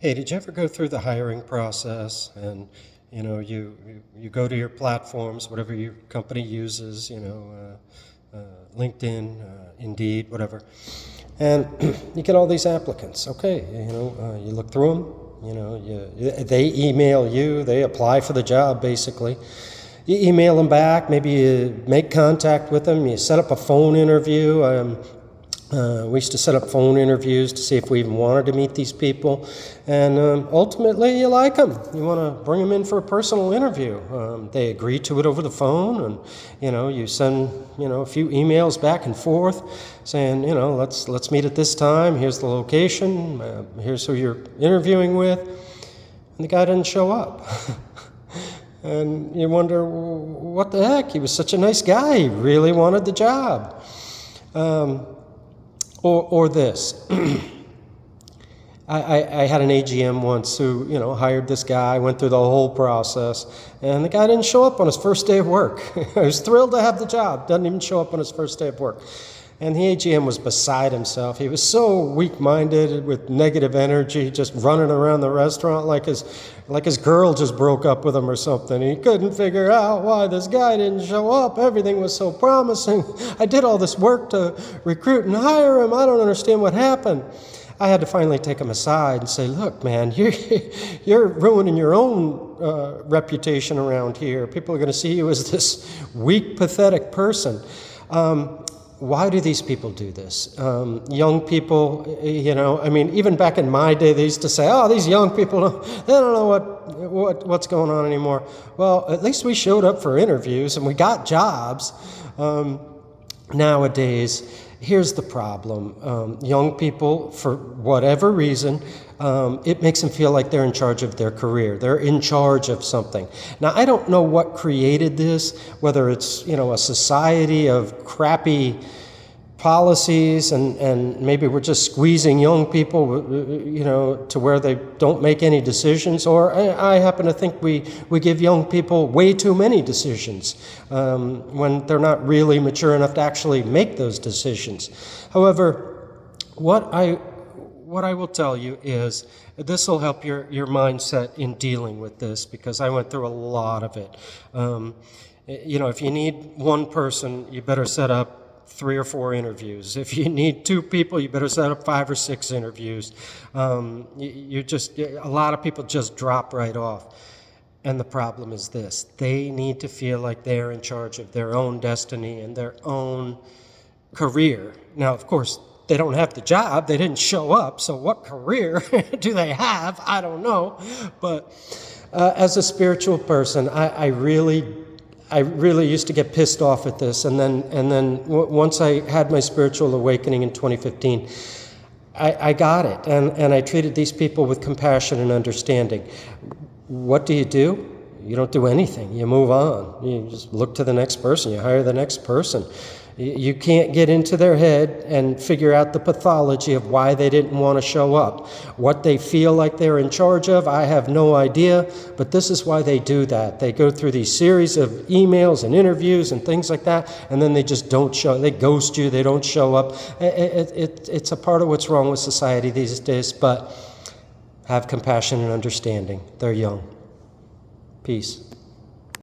Hey, did you ever go through the hiring process and you go to your platforms, whatever your company uses, LinkedIn, Indeed, whatever, and you get all these applicants. Okay, you look through them. They email you, they apply for the job basically. You email them back, maybe you make contact with them, you set up a phone interview. We used to set up phone interviews to see if we even wanted to meet these people, and ultimately you like them. You want to bring them in for a personal interview. They agree to it over the phone, and you send a few emails back and forth saying let's meet at this time. Here's the location. Here's who you're interviewing with, and the guy didn't show up. And you wonder, what the heck? He was such a nice guy. He really wanted the job. Or this. I had an AGM once who, hired this guy, went through the whole process, and the guy didn't show up on his first day of work. I was thrilled to have the job, doesn't even show up on his first day of work. And the AGM was beside himself. He was so weak-minded with negative energy, just running around the restaurant like his girl just broke up with him or something. He couldn't figure out why this guy didn't show up. Everything was so promising. I did all this work to recruit and hire him. I don't understand what happened. I had to finally take him aside and say, look, man, you're ruining your own reputation around here. People are going to see you as this weak, pathetic person. Why do these people do this? Young people, even back in my day, they used to say, oh, these young people, they don't know what's going on anymore. Well, at least we showed up for interviews and we got jobs. Nowadays, here's the problem. Young people, for whatever reason, it makes them feel like they're in charge of their career. They're in charge of something. Now, I don't know what created this, whether it's, a society of crappy policies and maybe we're just squeezing young people, to where they don't make any decisions, or I happen to think we give young people way too many decisions when they're not really mature enough to actually make those decisions. However, what I will tell you is this will help your mindset in dealing with this, because I went through a lot of it. If you need one person, you better set up 3 or 4 interviews. If you need 2 people, you better set up 5 or 6 interviews. A lot of people just drop right off. And the problem is this: they need to feel like they're in charge of their own destiny and their own career. Now, of course, they don't have the job. They didn't show up. So what career do they have? I don't know. But as a spiritual person, I really used to get pissed off at this. And then once I had my spiritual awakening in 2015, I got it. And I treated these people with compassion and understanding. What do? You don't do anything. You move on. You just look to the next person. You hire the next person. You can't get into their head and figure out the pathology of why they didn't want to show up. What they feel like they're in charge of, I have no idea, but this is why they do that. They go through these series of emails and interviews and things like that, and then they just don't show. They ghost you. They don't show up. It's a part of what's wrong with society these days, but have compassion and understanding. They're young. Peace.